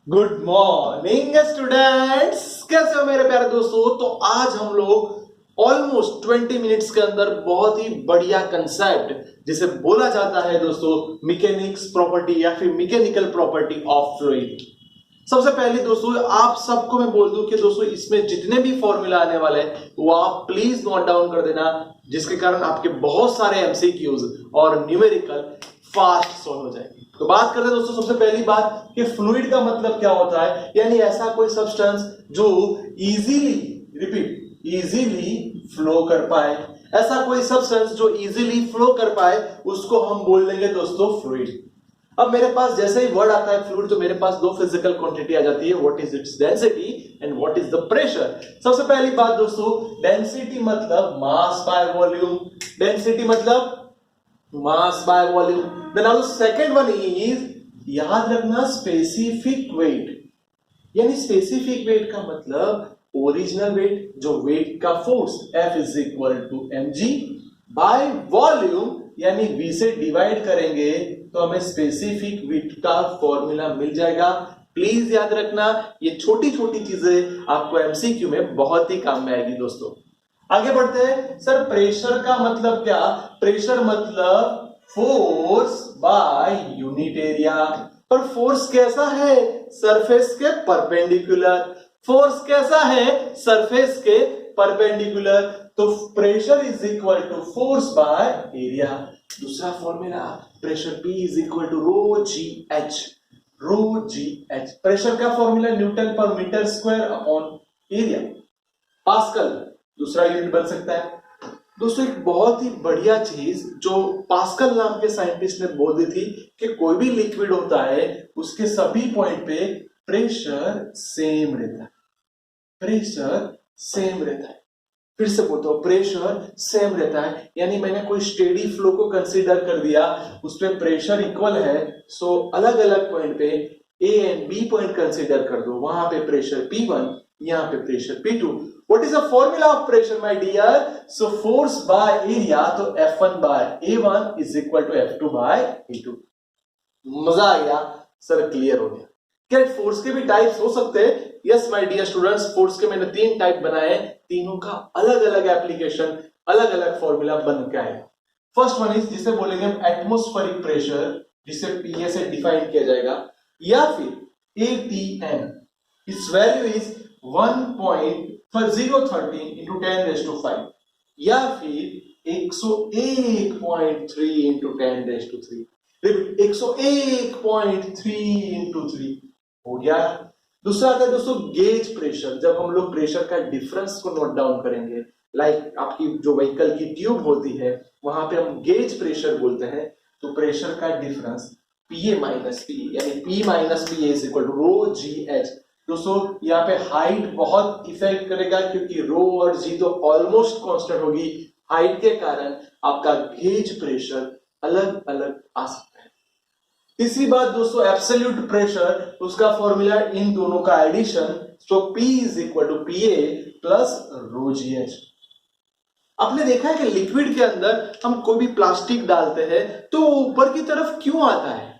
Good morning students, कैसे हो मेरे प्यारे दोस्तों। तो आज हम लोग ऑलमोस्ट 20 मिनट्स के अंदर बहुत ही बढ़िया कंसेप्ट जिसे बोला जाता है दोस्तों मैकेनिक्स प्रॉपर्टी या फिर मैकेनिकल प्रॉपर्टी ऑफ फ्लूइड। सबसे पहले दोस्तों आप सबको मैं बोल दूं कि दोस्तों इसमें जितने भी फॉर्मूला आने वाले हैं वो आप प्लीज नोट डाउन कर देना, जिसके कारण आपके बहुत सारे एमसीक्यूज और न्यूमेरिकल फास्ट सॉल्व हो जाएंगे। तो बात करते हैं दोस्तों सबसे पहली बात कि फ्लूइड का मतलब क्या होता है, यानी ऐसा कोई सब्सटेंस जो इजीली फ्लो कर पाए। ऐसा कोई सब्सटेंस जो इजीली फ्लो कर पाए उसको हम बोल देंगे दोस्तों फ्लूइड। अब मेरे पास जैसे ही वर्ड आता है फ्लूइड तो मेरे पास दो फिजिकल क्वांटिटी आ जाती है, what is its density and what is the pressure. सबसे पहली बात दोस्तों, डेंसिटी मतलब मास बाय वॉल्यूम। डेंसिटी मतलब mass by volume. Then now second one is, याद रखना, स्पेसिफिक वेट। यानी स्पेसिफिक वेट का मतलब ओरिजिनल वेट, जो वेट का force F is equal to mg by volume, यानी v से डिवाइड करेंगे तो हमें स्पेसिफिक वेट का फॉर्मूला मिल जाएगा। प्लीज याद रखना, ये छोटी छोटी चीजें आपको एमसीक्यू में बहुत ही काम में आएगी दोस्तों। आगे बढ़ते हैं। सर प्रेशर का मतलब क्या? प्रेशर मतलब फोर्स बाय यूनिट एरिया। पर फोर्स कैसा है? सरफेस के परपेंडिकुलर। फोर्स कैसा है? सरफेस के परपेंडिकुलर। तो pressure is equal to force by area. दूसरा formula, pressure P is equal to rho ji h. Rho ji h pressure का formula newton per metre square upon area. Pascal दूसरा unit बन सकता है। दोस्तों एक बहुत ही बढ़िया चीज जो पास्कल नाम के साइंटिस्ट ने बोल दी थी कि कोई भी लिक्विड होता है उसके सभी पॉइंट पे प्रेशर सेम रहता है। प्रेशर सेम रहता है। फिर से बोलता हूं, प्रेशर सेम रहता है। यानी मैंने कोई स्टेडी फ्लो को कंसीडर कर दिया, उस पर प्रेशर इक्वल है, सो अलग अलग पॉइंट पे A and B point consider कर दो। वहां पे प्रेशर P1, यहाँ पे pressure P2। What is the formula of pressure, my dear? So force by area, तो F1 by A1 is equal to F2 by A2। मजा आ गया सर, क्लियर हो गया। क्या फोर्स के भी टाइप्स हो सकते हैं? Yes my dear students, force के मैंने 3 टाइप बनाए, तीनों का अलग अलग एप्लीकेशन, अलग अलग फॉर्मूला बन के आएगा। फर्स्ट वन इज जिसे बोलेंगे हम एटमॉस्फेरिक प्रेशर, जिसे पीए से डिफाइन किया जाएगा, या फिर ATM. It's value is 1.013 into 10⁵, या फिर 101.3 into 10⁵। 101.3 into 3 हो गया। दूसरा आता है दोस्तों गेज प्रेशर। जब हम लोग प्रेशर का डिफरेंस को नोट डाउन करेंगे, लाइक आपकी जो व्हीकल की ट्यूब होती है वहां पे हम गेज प्रेशर बोलते हैं। तो प्रेशर का डिफरेंस PA माइनस पी, यानी P minus P is equal to rho ji H. दोस्तों यहाँ पे हाइट बहुत इफेक्ट करेगा, क्योंकि रो और जी तो ऑलमोस्ट कांस्टेंट होगी। हाइट के कारण आपका गेज प्रेशर अलग अलग आ सकता है। तीसरी बात दोस्तों एब्सोल्यूट प्रेशर, उसका फॉर्मूला इन दोनों का addition, so P is equal to PA plus rho ji H. आपने देखा है कि लिक्विड के अंदर हम कोई भी प्लास्टिक डालते हैं तो ऊपर की तरफ क्यों आता है?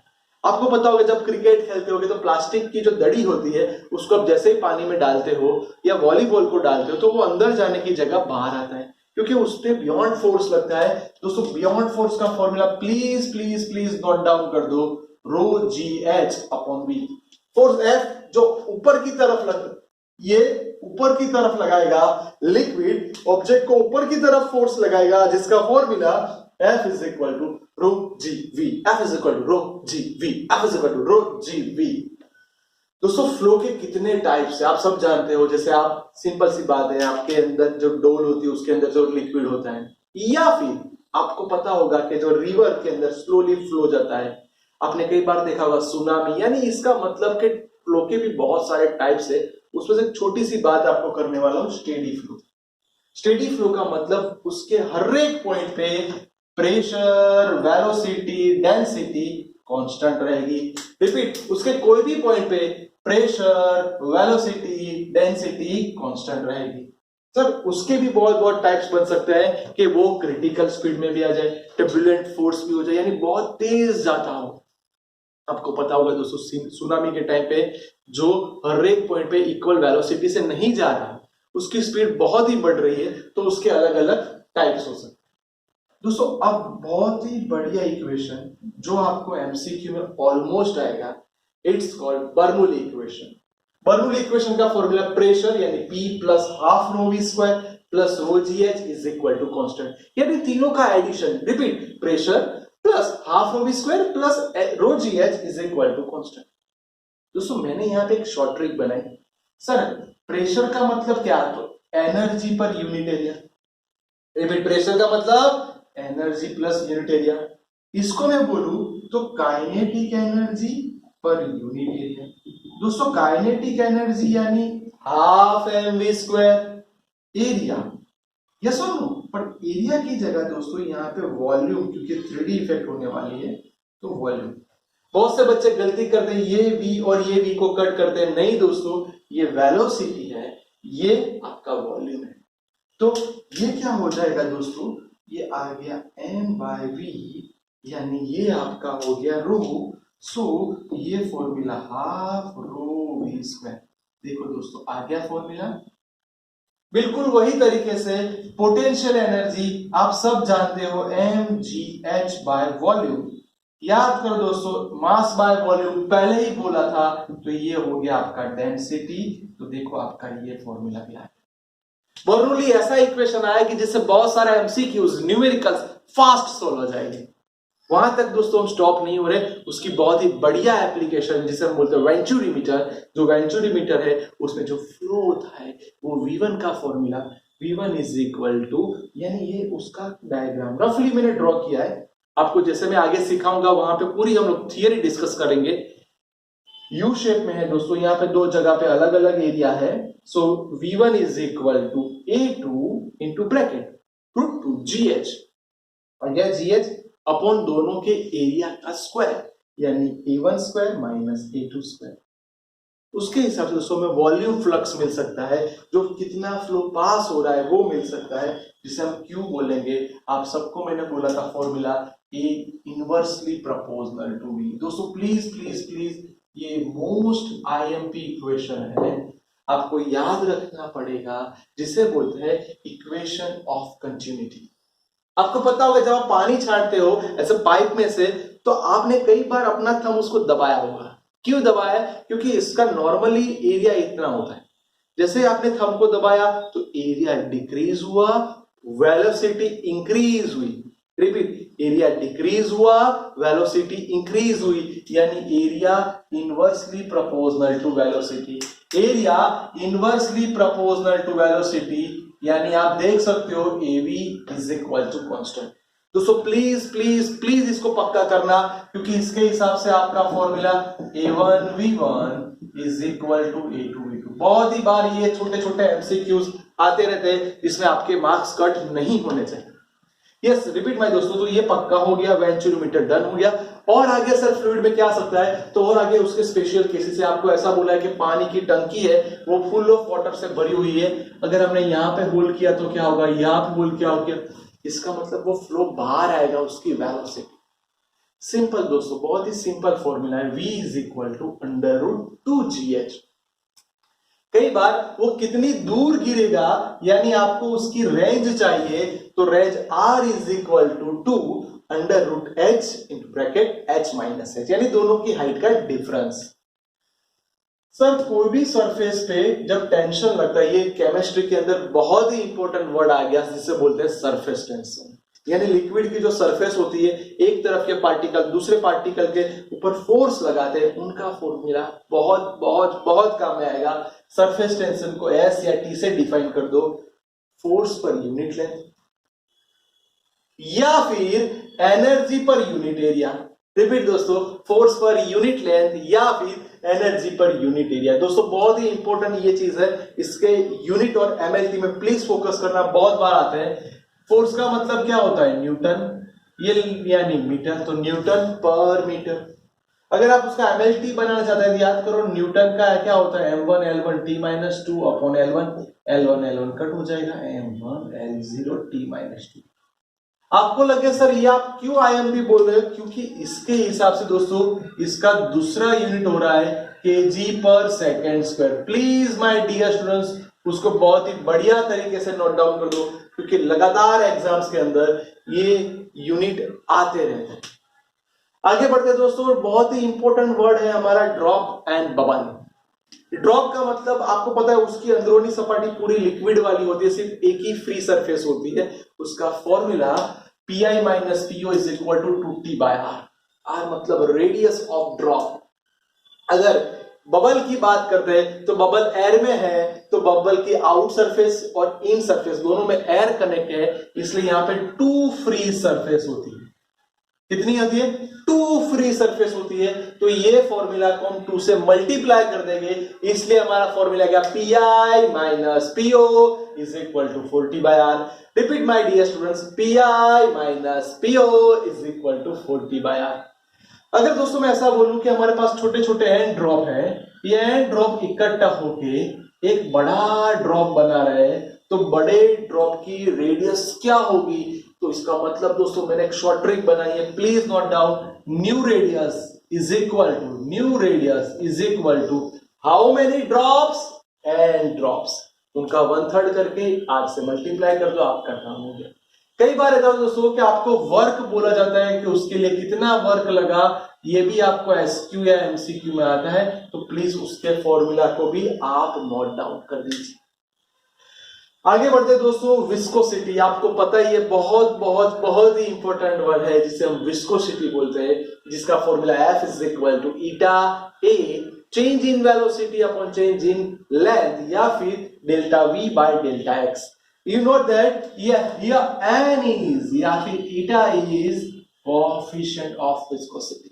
आपको पता होगा जब क्रिकेट खेलते होगे तो प्लास्टिक की जो दड़ी होती है उसको आप जैसे ही पानी में डालते हो या वॉलीबॉल को डालते हो तो वो अंदर जाने की जगह बाहर आता है, क्योंकि उस पर बियॉन्ड फोर्स लगता है। दोस्तों बियॉन्ड फोर्स का formula please please please note down कर दो, रो जी h upon V. Force F जो ऊपर की तरफ ये ऊपर की तरफ लगाएगा, लिक्विड ऑब्जेक्ट को ऊपर की तरफ फोर्स लगाएगा, जिसका formula F is equal to rho G V. F is equal to rho G V. F is equal to rho G V. दोस्तों फ्लो के कितने टाइप्स है आप सब जानते हो। जैसे आप सिंपल सी बात है, आपके अंदर जो डोल होती है उसके अंदर जो लिक्विड होता है, या फिर आपको पता होगा कि जो रिवर के अंदर स्लोली फ्लो जाता है। आपने कई बार देखा होगा सुनामी, यानी इसका मतलब कि फ्लो के भी बहुत सारे टाइप्स है। उसमें से छोटी सी बात आपको करने वाला हूं, स्टेडी फ्लो। स्टेडी फ्लो का मतलब उसके हर एक पॉइंट पे प्रेशर, वेलोसिटी, डेंसिटी कांस्टेंट रहेगी। रिपीट, उसके कोई भी पॉइंट पे प्रेशर, वेलोसिटी, डेंसिटी कांस्टेंट रहेगी। सर उसके भी बहुत बहुत टाइप्स बन सकते हैं कि वो क्रिटिकल स्पीड में भी आ जाए, टर्बुलेंट फोर्स भी हो जाए, यानी बहुत तेज जाता हो। आपको पता होगा दोस्तों, सुनामी के टाइम पे जो हर एक पॉइंट पे इक्वल वेलोसिटी से नहीं जा रहा, उसकी स्पीड बहुत ही बढ़ रही है, तो उसके अलग अलग टाइप्स हो सकते हैं। दोस्तों अब बहुत ही बढ़िया इक्वेशन जो आपको एमसीक्यू में ऑलमोस्ट आएगा, it's called Bernoulli equation. Bernoulli equation का फॉर्मूला प्रेशर यानी P plus half rho V square plus rho ji H is equal to constant, यानी तीनों का addition, repeat, pressure plus half rho V square plus rho ji H is equal to constant. दोस्तों मैंने यहां पे एक short trick बनाई। Sir pressure का मतलब क्या, तो एनर्जी पर यूनिट एरिया। रिपीट, प्रेशर का मतलब एनर्जी प्लस यूनिट एरिया। इसको मैं बोलूं तो काइनेटिक एनर्जी पर यूनिट एरिया। दोस्तों काइनेटिक एनर्जी यानी half M V square area, yes और नो, पर एरिया की जगह दोस्तों यहाँ पे वॉल्यूम, क्योंकि 3D इफेक्ट होने वाली है तो वॉल्यूम। बहुत से बच्चे गलती करते हैं, ये v और ये v को कट करते हैं। नहीं दोस्तों, ये वेलोसिटी है, ये आपका वॉल्यूम है। तो ये क्या हो जाएगा दोस्तों, ये आ गया m बाय v, यानी ये आपका हो गया रो। सो ये formula half rho V square. देखो दोस्तों आ गया फॉर्मूला। बिल्कुल वही तरीके से पोटेंशियल एनर्जी आप सब जानते हो, M G H by volume. याद करो दोस्तों, मास बाय वॉल्यूम पहले ही बोला था, तो ये हो गया आपका डेंसिटी। तो देखो आपका ये फॉर्मूला भी आया। बर्नौली ऐसा इक्वेशन आया कि जिससे बहुत सारे एमसीक्यूज, न्यूमेरिकल्स फास्ट सोल्व हो जाएंगे। वहां तक दोस्तों हम स्टॉप नहीं हो रहे, उसकी बहुत ही बढ़िया एप्लीकेशन जिसे हम बोलते हैं वेंचुरीमीटर। जो वेंचुरीमीटर है उसमें जो फ्लो होता है वो V1 का formula, V1 is equal to, यानी ये उसका डायग्राम रफली मैंने ड्रॉ किया है। आपको जैसे मैं आगे सिखाऊंगा वहां पे पूरी हम लोग थियरी डिस्कस करेंगे। यू शेप में है दोस्तों, यहाँ पे दो जगह पे अलग अलग एरिया है। So V1 is equal to A2 into bracket root two GH, और यह GH अपॉन दोनों के एरिया का स्क्वायर, यानी A1 square minus A2 square. उसके हिसाब से दोस्तों में वॉल्यूम फ्लक्स मिल सकता है, जो कितना फ्लो पास हो रहा है वो मिल सकता है, जिसे हम Q बोलेंगे। आप सबको मैंने बोला था formula A inversely proportional to V। दोस्तों प्लीज प्लीज प्लीज, ये मोस्ट IMP इक्वेशन है, आपको याद रखना पड़ेगा, जिसे बोलते हैं इक्वेशन ऑफ कंटिन्यूटी। आपको पता होगा जब आप पानी छांटते हो ऐसे पाइप में से, तो आपने कई बार अपना थंब उसको दबाया होगा। क्यों दबाया? क्योंकि इसका नॉर्मली एरिया इतना होता है। जैसे आपने थंब को दबाया तो एरिया डिक्रीज हुआ, वेलोसिटी इंक्रीज हुई। रिपीट, एरिया डिक्रीज हुआ, वेलोसिटी इंक्रीज हुई, यानी area inversely proportional to velocity. Area inversely proportional to velocity, यानी आप देख सकते हो AV is equal to constant. दोस्तों प्लीज प्लीज प्लीज इसको पक्का करना, क्योंकि इसके हिसाब से आपका formula A1V1 is equal to A2V2। बहुत ही बार ये छोटे छोटे MCQs आते रहते हैं, जिसमें आपके मार्क्स कट नहीं होने चाहिए। यस, रिपीट माय दोस्तों, तो ये पक्का हो गया, वेंचुरीमीटर डन हो गया। और आगे सर फ्लूइड में क्या आ सकता है, तो और आगे उसके स्पेशल केसेस है। आपको ऐसा बोला है कि पानी की टंकी है, वो फुल ऑफ वाटर से भरी हुई है। अगर हमने यहाँ पे होल किया तो क्या होगा, यहाँ पे होल क्या हो गया, इसका मतलब वो फ्लो बाहर आएगा उसकी वेलोसिटी। सिंपल दोस्तों, बहुत ही सिंपल फॉर्मूला है, V is equal to under root 2GH। कई बार वो कितनी दूर गिरेगा, यानी आपको उसकी रेंज चाहिए, तो range R is equal to 2 under root H into bracket H minus H, यानी दोनों की हाइट का डिफरेंस। सर कोई भी सरफेस पे जब टेंशन लगता है, ये केमिस्ट्री के अंदर बहुत ही इंपॉर्टेंट वर्ड आ गया, जिसे बोलते हैं सरफेस टेंशन। यानी लिक्विड की जो सरफेस होती है, एक तरफ के पार्टिकल दूसरे पार्टिकल के ऊपर फोर्स लगाते हैं, उनका फॉर्मूला बहुत बहुत बहुत काम में आएगा। सरफेस टेंशन को S या T से डिफाइन कर दो, फोर्स पर यूनिट लेंथ या फिर एनर्जी पर यूनिट एरिया। रिपीट दोस्तों, फोर्स पर यूनिट लेंथ या फिर एनर्जी पर यूनिट एरिया। दोस्तों बहुत ही इंपॉर्टेंट ये चीज है, इसके यूनिट और MLT में प्लीज फोकस करना, बहुत बार आते हैं। फोर्स का मतलब क्या होता है, न्यूटन, ये यानी मीटर, तो न्यूटन पर मीटर। अगर आप उसका MLT बनाना चाहते हैं, याद करो न्यूटन का क्या होता है, M1 L1 T minus 2 upon L1 L1 cut हो जाएगा, M1 L0 T माइनस 2। आपको लगे सर ये आप क्यों आईएमपी बोल रहे हो, क्योंकि इसके हिसाब से दोस्तों इसका दूसरा यूनिट हो रहा है KG per second square. Please my dear students उसको बहुत ही बढ़िया तरीके से नोट डाउन कर दो, क्योंकि लगातार एग्जाम्स के अंदर ये यूनिट आते रहते हैं। आगे बढ़ते दोस्तों, बहुत ही इंपॉर्टेंट वर्ड है हमारा ड्रॉप एंड बबल। ड्रॉप का मतलब आपको पता है उसकी अंदरूनी सपाटी पूरी लिक्विड वाली होती है, सिर्फ एक ही फ्री सरफेस होती है। उसका formula P minus PO is equal to 2t by R. R मतलब रेडियस ऑफ ड्रॉप। अगर बबल की बात करते हैं तो बबल एयर में है, तो बबल की आउट सरफेस और इन सरफेस दोनों में एयर कनेक्ट है, इसलिए यहां पे 2 फ्री सरफेस होती है। कितनी होती है? 2 फ्री सरफेस होती है। तो ये फॉर्मूला को हम 2 से मल्टीप्लाई कर देंगे, इसलिए हमारा फॉर्मूला क्या? P I minus PO is equal to 40 by R. Repeat my dear students, P I minus PO is equal to 40 by R. अगर दोस्तों मैं ऐसा बोलूं कि हमारे पास छोटे छोटे हैंड ड्रॉप है, ये हैंड ड्रॉप इकट्ठा होके एक बड़ा ड्रॉप बना रहे हैं, तो बड़े ड्रॉप की रेडियस क्या होगी? तो इसका मतलब दोस्तों मैंने एक शॉर्ट ट्रिक बनाई है, please note down. New radius is equal to how many drops? And drops. उनका 1/3 करके 8 से मल्टीप्लाई कर दो, आपका काम हो गया। कई बार ऐसा दोस्तों कि आपको वर्क बोला जाता है कि उसके लिए कितना वर्क लगा, ये भी आपको एसक्यू या एमसीक्यू में आता है, तो प्लीज उसके फॉर्मूला को भी आप नोट डाउन कर दीजिए। आगे बढ़ते दोस्तों, विस्कोसिटी। आपको पता ही है बहुत बहुत बहुत ही इंपॉर्टेंट वर्ड है जिसे हम विस्कोसिटी बोलते हैं, जिसका formula F is equal to eta A change in velocity upon change in length, या फिर delta V by delta X. You know that here n is या फिर eta is coefficient of viscosity।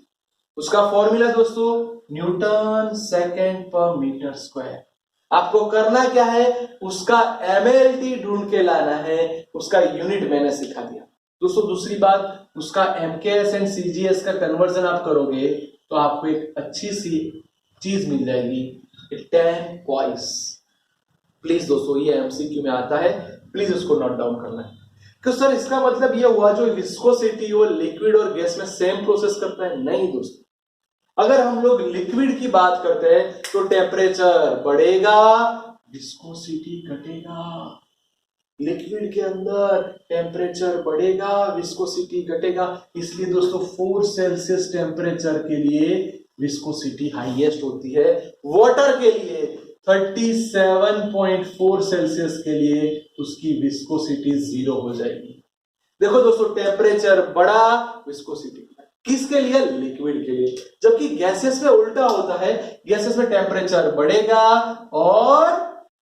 उसका formula दोस्तों Newton second पर metre square. आपको करना क्या है? उसका MLT ढूंढ के लाना है, उसका यूनिट मैंने सिखा दिया दोस्तों। दूसरी बात, उसका MKS एंड CGS का कन्वर्जन आप करोगे तो आपको एक अच्छी सी चीज मिल जाएगी, tan पॉइस। प्लीज दोस्तों ये MCQ में आता है, प्लीज उसको नोट डाउन करना है। तो सर इसका मतलब ये हुआ जो विस्कोसिटी वो लिक्विड और गैस में सेम प्रोसेस करता है? नहीं दोस्तों, अगर हम लोग लिक्विड की बात करते हैं तो टेम्परेचर बढ़ेगा, विस्कोसिटी घटेगा। लिक्विड के अंदर टेम्परेचर बढ़ेगा, विस्कोसिटी घटेगा। इसलिए दोस्तों 4 सेल्सियस टेम्परेचर के लिए विस्कोसिटी हाईएस्ट होती है। वाटर के लिए 37.4 सेल्सियस के लिए उसकी विस्कोसिटी 0 हो जाएगी। देखो दोस्तों, टेम्परेचर बढ़ा, विस्कोसिटी किसके लिए? लिक्विड के लिए। जबकि गैसेस में उल्टा होता है, गैसेस में टेम्परेचर बढ़ेगा और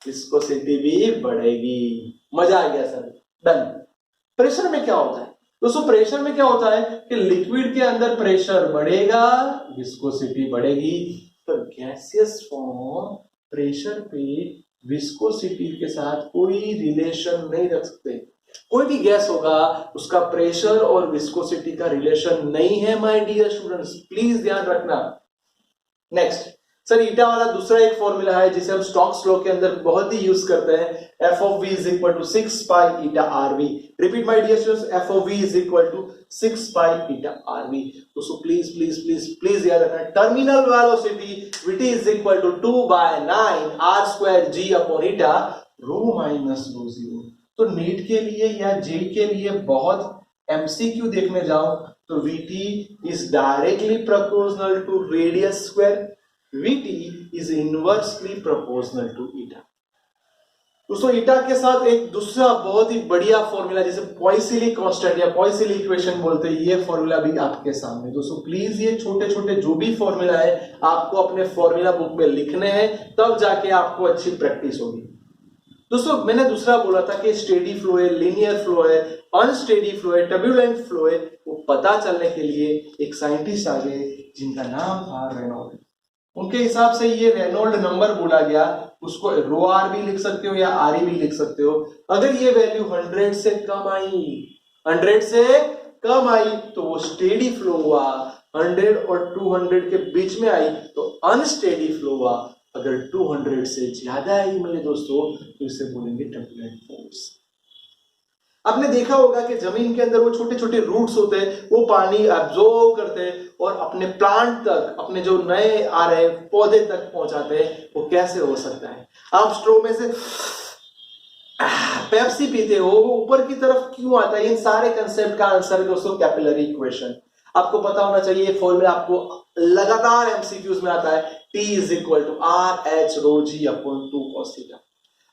विस्कोसिटी भी बढ़ेगी। मजा आ गया सर, डन। प्रेशर में क्या होता है दोस्तों? प्रेशर में क्या होता है कि लिक्विड के अंदर प्रेशर बढ़ेगा, विस्कोसिटी बढ़ेगी। तो गैसियस फॉर्म प्रेशर पे विस्कोसिटी के साथ कोई रिलेशन नहीं रख सकते। कोई भी गैस होगा उसका प्रेशर और विस्कोसिटी का रिलेशन नहीं है माय डियर स्टूडेंट्स, प्लीज ध्यान रखना। नेक्स्ट सर, ईटा वाला दूसरा एक फॉर्मूला है जिसे हम स्टोक्स लॉ के अंदर बहुत ही यूज करते हैं। F of V is equal to 6 pi eta R V. Repeat my dear students, F of V is equal to 6 pi eta R V. दोस्तों प्लीज प्लीज प्लीज प्लीज याद रखना, terminal velocity VT is equal to 2 by 9 R square G upon eta rho minus rho zero. तो NEET के लिए या जे के लिए बहुत एमसीक्यू देखने जाओ तो VT is directly proportional to radius square, Vt is inversely proportional to eta। दोस्तों ईटा के साथ एक दूसरा बहुत ही बढ़िया फॉर्मूला जिसे पॉइसिली कांस्टेंट या पॉइसिली इक्वेशन बोलते हैं, ये फॉर्मूला भी आपके सामने। दोस्तों प्लीज ये छोटे छोटे जो भी फॉर्मूला है आपको अपने फॉर्मूला बुक में लिखने हैं, तब जाके आपको अच्छी प्रैक्टिस होगी। दोस्तों मैंने दूसरा बोला था कि स्टेडी फ्लो है, लीनियर फ्लो है, अनस्टेडी फ्लो है, टर्बुलेंट फ्लो है। वो पता चलने के लिए एक साइंटिस्ट आ गए जिनका नाम था रेनॉल्ड। उनके हिसाब से ये रेनॉल्ड नंबर बोला गया, उसको रो आर भी लिख सकते हो या आर भी लिख सकते हो। अगर ये वैल्यू 100 से कम आई, 100 से कम आई तो वो स्टेडी फ्लो हुआ। 100 और 200 के बीच में आई तो अनस्टेडी फ्लो हुआ। अगर 200 से ज्यादा आई मेरे दोस्तों तो इसे बोलेंगे टर्बुलेंट फोर्स। आपने देखा होगा कि जमीन के अंदर वो छोटे छोटे रूट्स होते हैं, वो पानी एब्जॉर्ब करते हैं और अपने प्लांट तक, अपने जो नए आ रहे पौधे तक पहुंचाते हैं। वो कैसे हो सकता है? आप स्ट्रो में से पेप्सी पीते हो, वो ऊपर की तरफ क्यों आता है? इन सारे कंसेप्ट का आंसर है दोस्तों कैपिलरी इक्वेशन। आपको पता होना चाहिए, ये फॉर्मूला आपको लगातार एमसीक्यूज में आता है, T is equal to R H rho G upon 2 cos theta.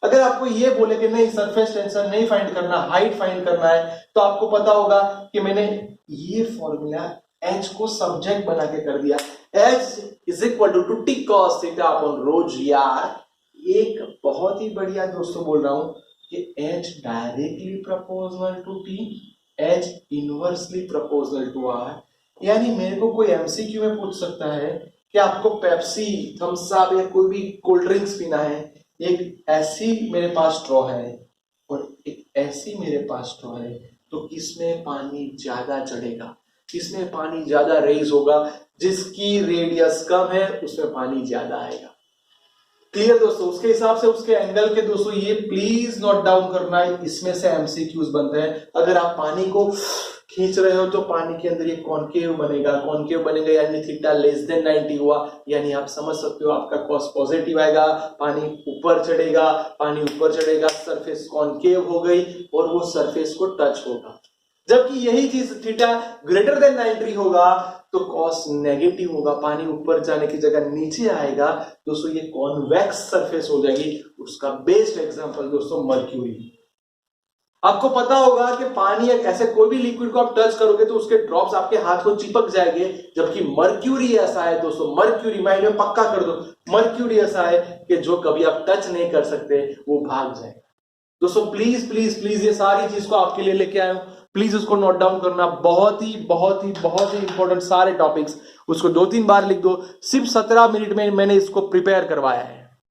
अगर आपको ये बोले कि नहीं सरफेस टेंशन नहीं फाइंड करना, हाइट फाइंड करना है, तो आपको पता होगा कि मैंने ये फॉर्मूला h को सब्जेक्ट बना के कर दिया। h is equal to T cos theta upon rho G R. एक बहुत ही बढ़िया दोस्तों बोल रहा हूं कि h directly proportional to T, h inversely proportional to R। यानी मेरे को कोई एमसीक्यू में पूछ सकता है कि आपको पेप्सी, थम्स अप या कोई भी कोल्ड ड्रिंक्स पीना है, एक ऐसी मेरे पास स्ट्रॉ है और एक ऐसी मेरे पास स्ट्रॉ है, तो किसमें पानी ज्यादा चढ़ेगा, किसमें पानी ज्यादा रेज होगा? जिसकी रेडियस कम है उसमें पानी ज्यादा आएगा। क्लियर दोस्तों? उसके हिसाब से उसके एंगल के दोस्तों ये प्लीज नोट डाउन करना है, इसमें से एमसीक्यूज बनते हैं। अगर आप पानी को खींच रहे हो तो पानी के अंदर ये कॉनकेव बनेगा, कॉनकेव बनेगा यानी थीटा लेस देन 90 हुआ, यानी आप समझ सकते हो आपका कॉस पॉजिटिव आएगा, पानी ऊपर चढ़ेगा, पानी ऊपर चढ़ेगा, सरफेस कॉनकेव हो गई और वो सरफेस को टच होगा। जबकि यही चीज थीटा ग्रेटर देन 90 होगा तो कॉस नेगेटिव होगा, पानी ऊपर जाने की जगह नीचे आएगा। दोस्तों ये कॉन्वेक्स सरफेस हो जाएगी। उसका बेस्ट एग्जांपल दोस्तों मर्क्यूरी। आपको पता होगा कि पानी एक ऐसे कोई भी लिक्विड को आप टच करोगे तो उसके ड्रॉप्स आपके हाथ को चिपक जाएंगे, जबकि मर्क्यूरी ऐसा है दोस्तों, मर्क्यूरी माइंड में पक्का कर दो, मर्क्यूरी ऐसा है कि जो कभी आप टच नहीं कर सकते वो भाग जाएगा। दोस्तों प्लीज प्लीज प्लीज ये सारी चीज को आपके लिए लेके आया हूं, प्लीज उसको नोट डाउन करना। बहुत ही इंपॉर्टेंट सारे टॉपिक्स, उसको 2-3 बार लिख दो। सिर्फ 17 मिनट में मैंने इसको प्रिपेयर करवाया है।